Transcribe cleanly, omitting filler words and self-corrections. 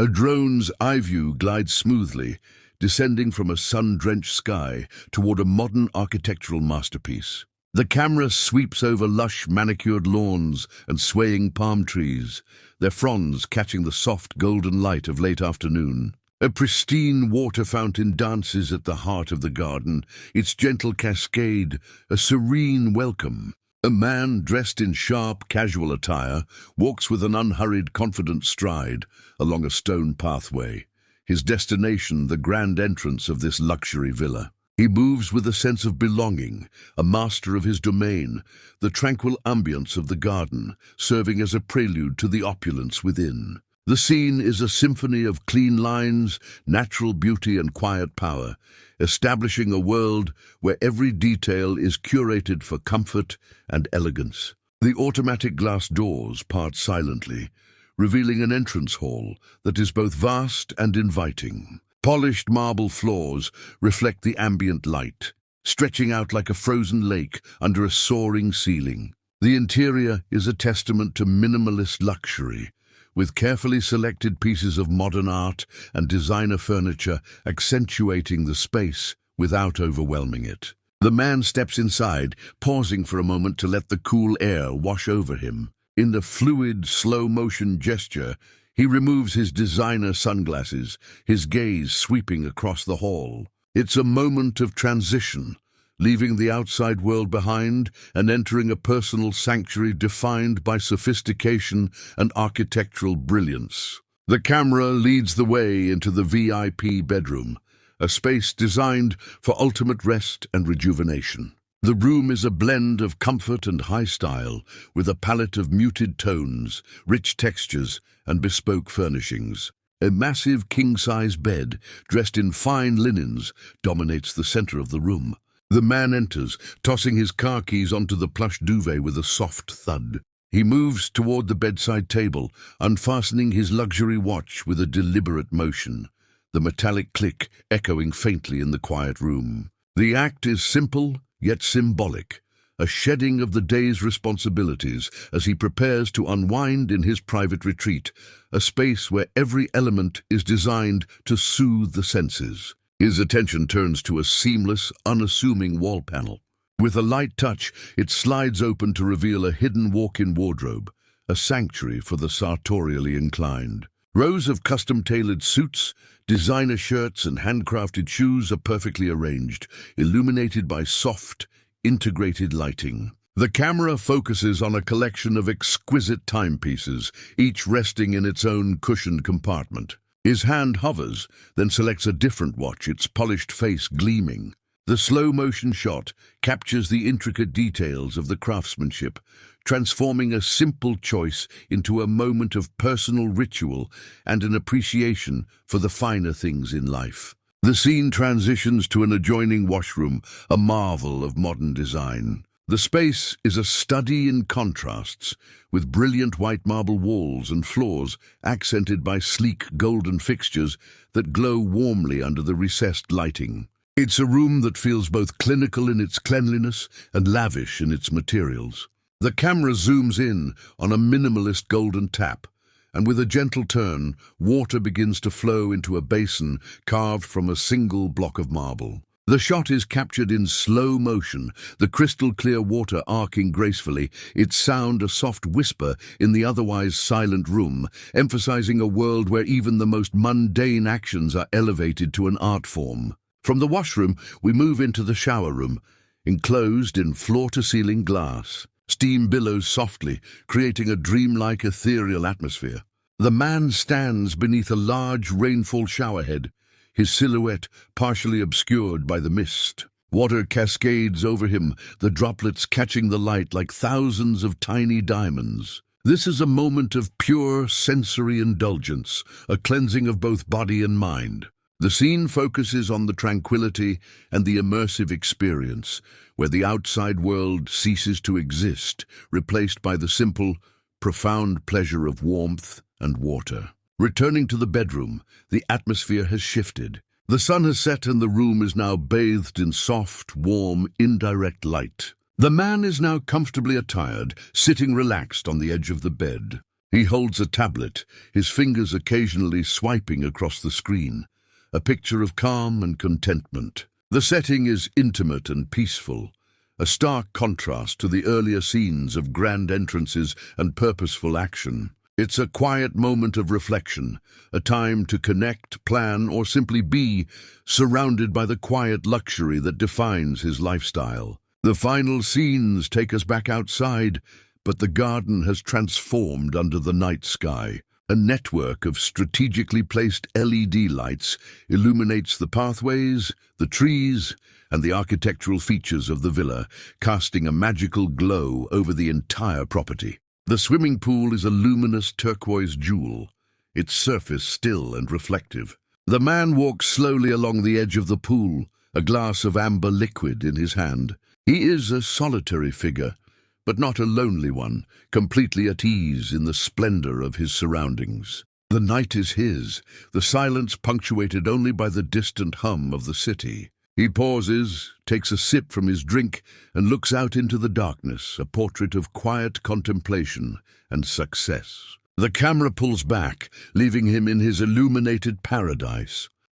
A drone's eye view glides smoothly, descending from a sun-drenched sky toward a modern architectural masterpiece. The camera sweeps over lush, manicured lawns and swaying palm trees, their fronds catching the soft, golden light of late afternoon. A pristine water fountain dances at the heart of the garden, its gentle cascade a serene welcome. A man dressed in sharp, casual attire walks with an unhurried, confident stride along a stone pathway, his destination the grand entrance of this luxury villa. He moves with a sense of belonging, a master of his domain, the tranquil ambience of the garden serving as a prelude to the opulence within. The scene is a symphony of clean lines, natural beauty and quiet power, establishing a world where every detail is curated for comfort and elegance. The automatic glass doors part silently, revealing an entrance hall that is both vast and inviting. Polished marble floors reflect the ambient light, stretching out like a frozen lake under a soaring ceiling. The interior is a testament to minimalist luxury, with carefully selected pieces of modern art and designer furniture accentuating the space without overwhelming it. The man steps inside, pausing for a moment to let the cool air wash over him. In a fluid, slow-motion gesture, he removes his designer sunglasses, his gaze sweeping across the hall. It's a moment of transition, leaving the outside world behind and entering a personal sanctuary defined by sophistication and architectural brilliance. The camera leads the way into the VIP bedroom, a space designed for ultimate rest and rejuvenation. The room is a blend of comfort and high style, with a palette of muted tones, rich textures, and bespoke furnishings. A massive king-size bed, dressed in fine linens, dominates the center of the room. The man enters, tossing his car keys onto the plush duvet with a soft thud. He moves toward the bedside table, unfastening his luxury watch with a deliberate motion, the metallic click echoing faintly in the quiet room. The act is simple, yet symbolic, a shedding of the day's responsibilities as he prepares to unwind in his private retreat, a space where every element is designed to soothe the senses. His attention turns to a seamless, unassuming wall panel. With a light touch, it slides open to reveal a hidden walk-in wardrobe, a sanctuary for the sartorially inclined. Rows of custom-tailored suits, designer shirts, and handcrafted shoes are perfectly arranged, illuminated by soft, integrated lighting. The camera focuses on a collection of exquisite timepieces, each resting in its own cushioned compartment. His hand hovers, then selects a different watch, its polished face gleaming. The slow-motion shot captures the intricate details of the craftsmanship, transforming a simple choice into a moment of personal ritual and an appreciation for the finer things in life. The scene transitions to an adjoining washroom, a marvel of modern design. The space is a study in contrasts, with brilliant white marble walls and floors accented by sleek golden fixtures that glow warmly under the recessed lighting. It's a room that feels both clinical in its cleanliness and lavish in its materials. The camera zooms in on a minimalist golden tap, and with a gentle turn, water begins to flow into a basin carved from a single block of marble. The shot is captured in slow motion, the crystal-clear water arcing gracefully, its sound a soft whisper in the otherwise silent room, emphasizing a world where even the most mundane actions are elevated to an art form. From the washroom, we move into the shower room, enclosed in floor-to-ceiling glass. Steam billows softly, creating a dreamlike, ethereal atmosphere. The man stands beneath a large rainfall showerhead, his silhouette partially obscured by the mist. Water cascades over him, the droplets catching the light like thousands of tiny diamonds. This is a moment of pure sensory indulgence, a cleansing of both body and mind. The scene focuses on the tranquility and the immersive experience, where the outside world ceases to exist, replaced by the simple, profound pleasure of warmth and water. Returning to the bedroom, the atmosphere has shifted. The sun has set and the room is now bathed in soft, warm, indirect light. The man is now comfortably attired, sitting relaxed on the edge of the bed. He holds a tablet, his fingers occasionally swiping across the screen, a picture of calm and contentment. The setting is intimate and peaceful, a stark contrast to the earlier scenes of grand entrances and purposeful action. It's a quiet moment of reflection, a time to connect, plan, or simply be, surrounded by the quiet luxury that defines his lifestyle. The final scenes take us back outside, but the garden has transformed under the night sky. A network of strategically placed LED lights illuminates the pathways, the trees, and the architectural features of the villa, casting a magical glow over the entire property. The swimming pool is a luminous turquoise jewel, its surface still and reflective. The man walks slowly along the edge of the pool, a glass of amber liquid in his hand. He is a solitary figure, but not a lonely one, completely at ease in the splendor of his surroundings. The night is his, the silence punctuated only by the distant hum of the city. He pauses, takes a sip from his drink, and looks out into the darkness, a portrait of quiet contemplation and success. The camera pulls back, leaving him in his illuminated paradise.